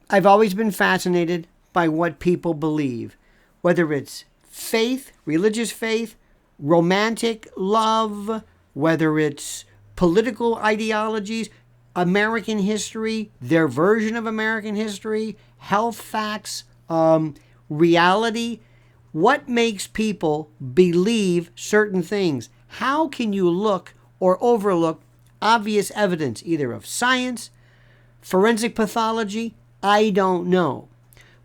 I've always been fascinated by what people believe, whether it's faith, religious faith, romantic love, whether it's political ideologies, American history, their version of American history, health facts, reality. What makes people believe certain things? How can you look or overlook obvious evidence, either of science, forensic pathology? I don't know.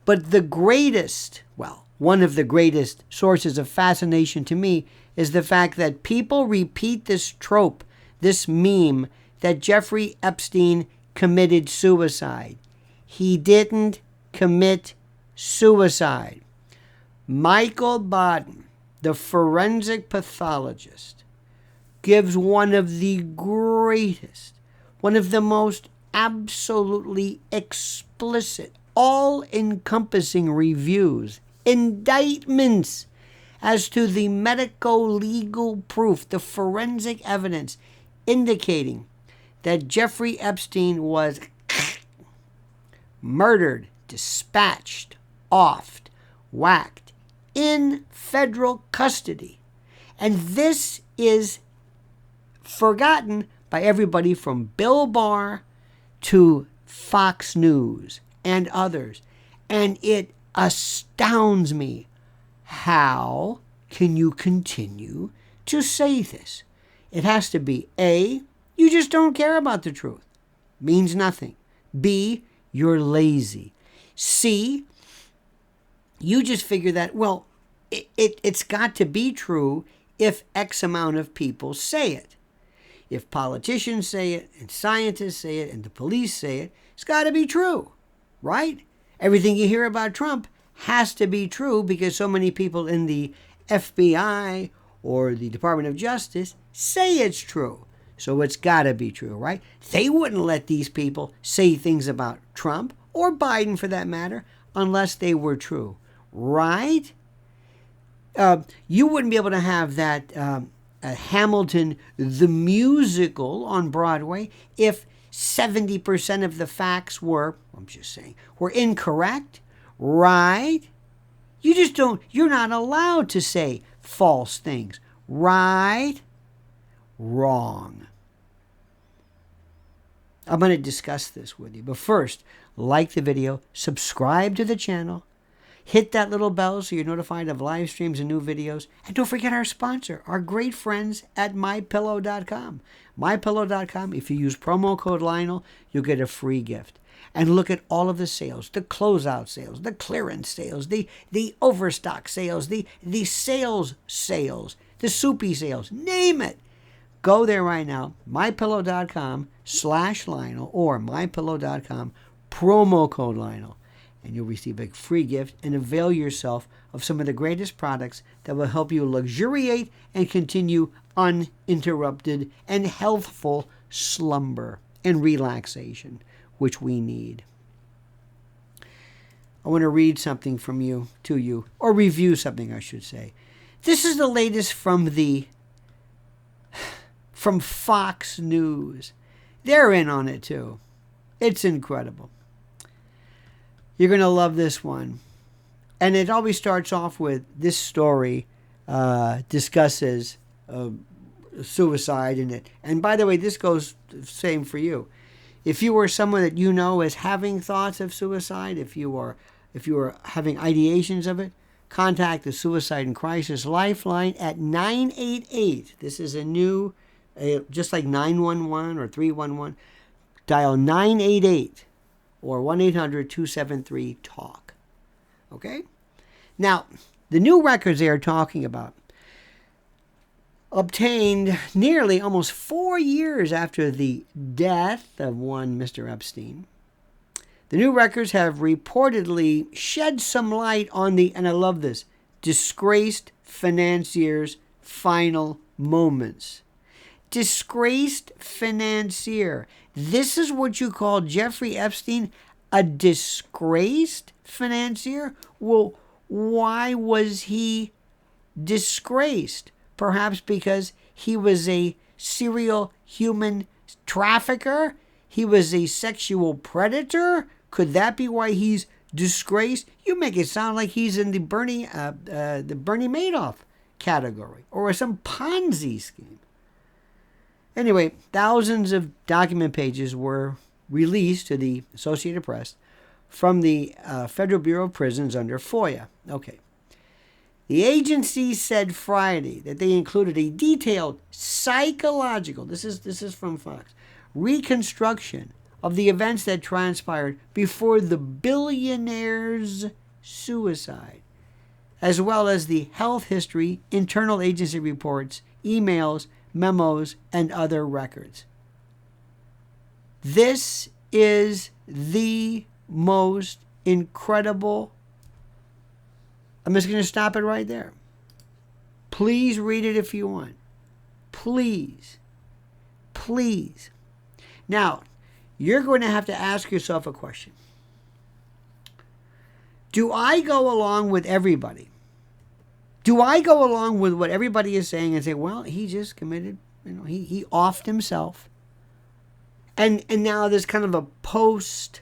But the greatest, well, one of the greatest sources of fascination to me is the fact that people repeat this trope, this meme, that Jeffrey Epstein committed suicide. He didn't commit suicide. Michael Baden, the forensic pathologist, gives one of the greatest, one of the most absolutely explicit, all-encompassing reviews, indictments as to the medico-legal proof, the forensic evidence indicating that Jeffrey Epstein was murdered, dispatched, offed, whacked in federal custody. And this is forgotten by everybody from Bill Barr to Fox News and others. And it astounds me. How can you continue to say this? It has to be A, you just don't care about the truth. Means nothing. B, you're lazy. C, you just figure that, well, it's got to be true if X amount of people say it. If politicians say it, and scientists say it, and the police say it, it's got to be true, right? Everything you hear about Trump has to be true because so many people in the FBI or the Department of Justice say it's true. So it's got to be true, right? They wouldn't let these people say things about Trump or Biden for that matter unless they were true, right? You wouldn't be able to have that Hamilton the musical on Broadway if 70% of the facts were, I'm just saying, were incorrect, right? You just don't, you're not allowed to say false things, right? Wrong. I'm going to discuss this with you. But first, like the video, subscribe to the channel, hit that little bell so you're notified of live streams and new videos. And don't forget our sponsor, our great friends at MyPillow.com. MyPillow.com, if you use promo code Lionel, you'll get a free gift. And look at all of the sales, the closeout sales, the clearance sales, the overstock sales, the sales, the soupy sales, name it. Go there right now, mypillow.com/Lionel or mypillow.com, promo code Lionel, and you'll receive a free gift and avail yourself of some of the greatest products that will help you luxuriate and continue uninterrupted and healthful slumber and relaxation, which we need. I want to read something from you to you, or review something, I should say. This is the latest from Fox News. They're in on it too. It's incredible. You're going to love this one. And it always starts off with this story discusses suicide in it. And by the way, this goes the same for you. If you are someone that you know is having thoughts of suicide, if you are having ideations of it, contact the Suicide and Crisis Lifeline at 988. This is a new, just like 911 or 311. Dial 988 or 1-800-273-TALK. Okay? Now, the new records they are talking about, obtained nearly almost 4 years after the death of one Mr. Epstein. The new records have reportedly shed some light on the, and I love this, disgraced financier's final moments. Disgraced financier. This is what you call Jeffrey Epstein a disgraced financier? Well, why was he disgraced? Perhaps because he was a serial human trafficker? He was a sexual predator? Could that be why he's disgraced? You make it sound like he's in the Bernie Madoff category or some Ponzi scheme. Anyway, thousands of document pages were released to the Associated Press from the Federal Bureau of Prisons under FOIA. Okay. The agency said Friday that they included a detailed psychological, this is from Fox, reconstruction of the events that transpired before the billionaire's suicide, as well as the health history, internal agency reports, emails, memos, and other records. This is the most incredible. I'm just going to stop it right there. Please read it if you want. Please. Please. Now, you're going to have to ask yourself a question. Do I go along with everybody? Do I go along with what everybody is saying and say, well, he just committed, he offed himself. And now there's kind of a post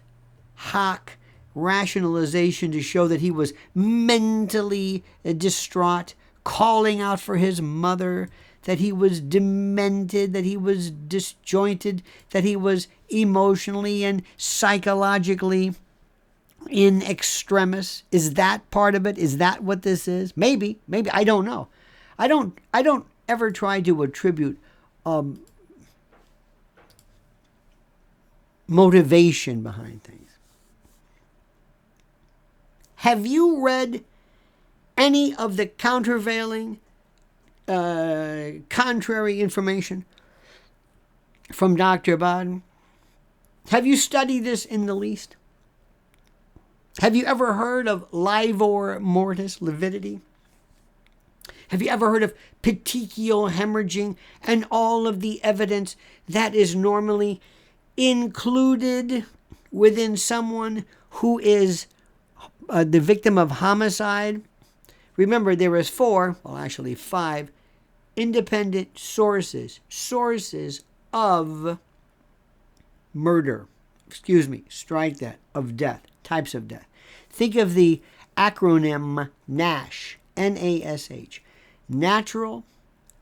hoc rationalization to show that he was mentally distraught, calling out for his mother, that he was demented, that he was disjointed, that he was emotionally and psychologically in extremis. Is that part of it? Is that what this is? Maybe. I don't know. I don't ever try to attribute motivation behind things. Have you read any of the countervailing, contrary information from Dr. Baden? Have you studied this in the least? Have you ever heard of livor mortis, lividity? Have you ever heard of petechial hemorrhaging and all of the evidence that is normally included within someone who is the victim of homicide? Remember, there is 5 independent sources of murder. Strike that, of death, types of death. Think of the acronym NASH, N-A-S-H, natural,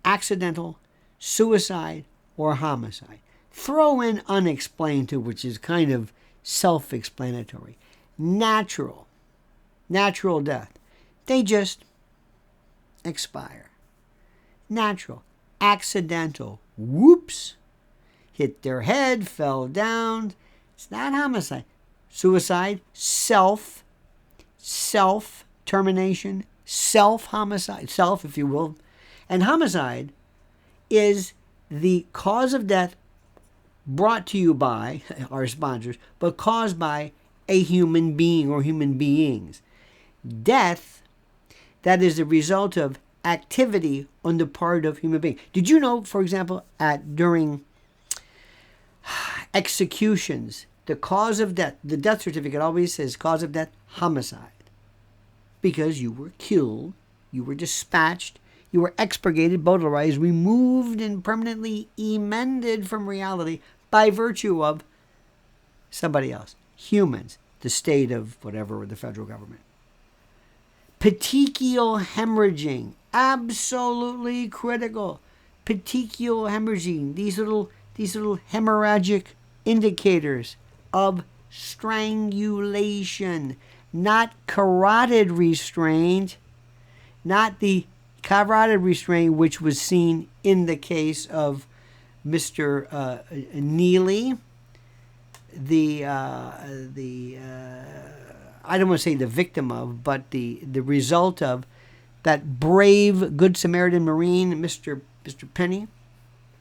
accidental, suicide, or homicide. Throw in unexplained too, which is kind of self-explanatory. Natural death. They just expire. Natural. Accidental. Whoops. Hit their head, fell down. It's not homicide. Suicide. Self-termination. Self-homicide. Self, if you will. And homicide is the cause of death brought to you by our sponsors, but caused by a human being or human beings. Death, that is the result of activity on the part of human beings. Did you know, for example, during executions, the cause of death, the death certificate always says cause of death, homicide. Because you were killed, you were dispatched, you were expurgated, bodilized, removed, and permanently emended from reality by virtue of somebody else. Humans, the state of whatever, or the federal government. Petechial hemorrhaging, absolutely critical. Petechial hemorrhaging, these little hemorrhagic indicators of strangulation, not carotid restraint, not the carotid restraint which was seen in the case of Mr. Neely, I don't want to say the victim of, but the result of that brave Good Samaritan Marine, Mr. Penny,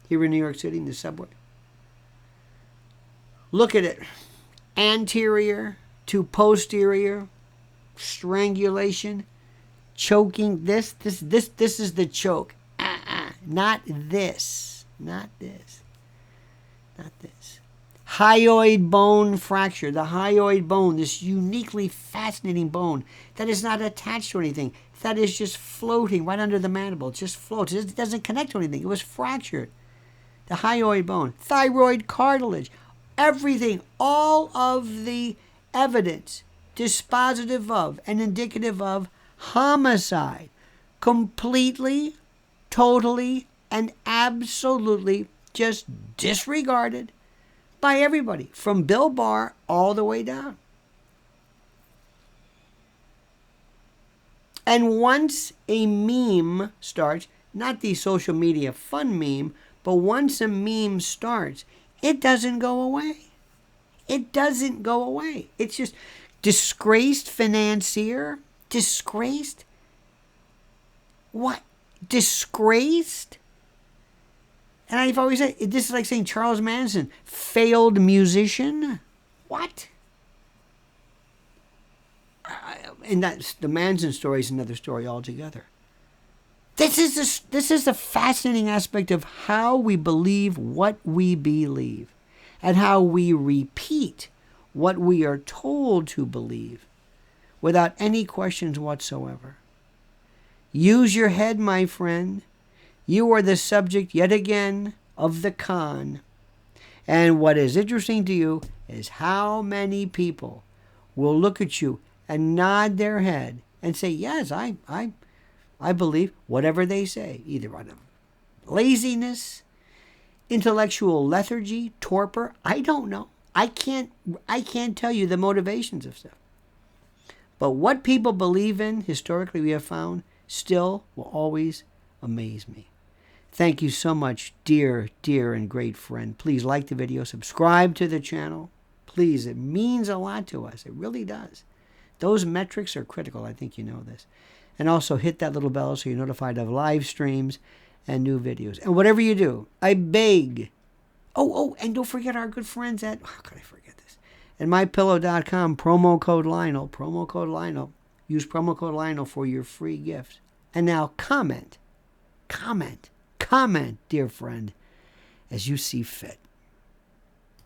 here in New York City in the subway. Look at it. Anterior to posterior strangulation, choking. This is the choke. Not this. Hyoid bone fracture. The hyoid bone, this uniquely fascinating bone that is not attached to anything. That is just floating right under the mandible. It just floats. It doesn't connect to anything. It was fractured. The hyoid bone. Thyroid cartilage. Everything. All of the evidence dispositive of and indicative of homicide, completely, totally, and absolutely just disregarded by everybody, from Bill Barr all the way down. And once a meme starts, not the social media fun meme, but once a meme starts, it doesn't go away. It doesn't go away. It's just disgraced financier. Disgraced? What? Disgraced? And I've always said, this is like saying Charles Manson, failed musician. What? And that's the Manson story is another story altogether. This is a fascinating aspect of how we believe what we believe, and how we repeat what we are told to believe without any questions whatsoever. Use your head, my friend. You are the subject yet again of the con. And what is interesting to you is how many people will look at you and nod their head and say, yes, I believe whatever they say, either out of laziness, intellectual lethargy, torpor. I don't know. I can't tell you the motivations of stuff. But what people believe in, historically we have found, still will always amaze me. Thank you so much, dear, dear, and great friend. Please like the video, subscribe to the channel. Please, it means a lot to us. It really does. Those metrics are critical. I think you know this. And also hit that little bell so you're notified of live streams and new videos. And whatever you do, I beg. And don't forget our good friends at, how could I forget this? At mypillow.com, promo code Lionel. Promo code Lionel. Use promo code Lionel for your free gift. And now comment, dear friend, as you see fit.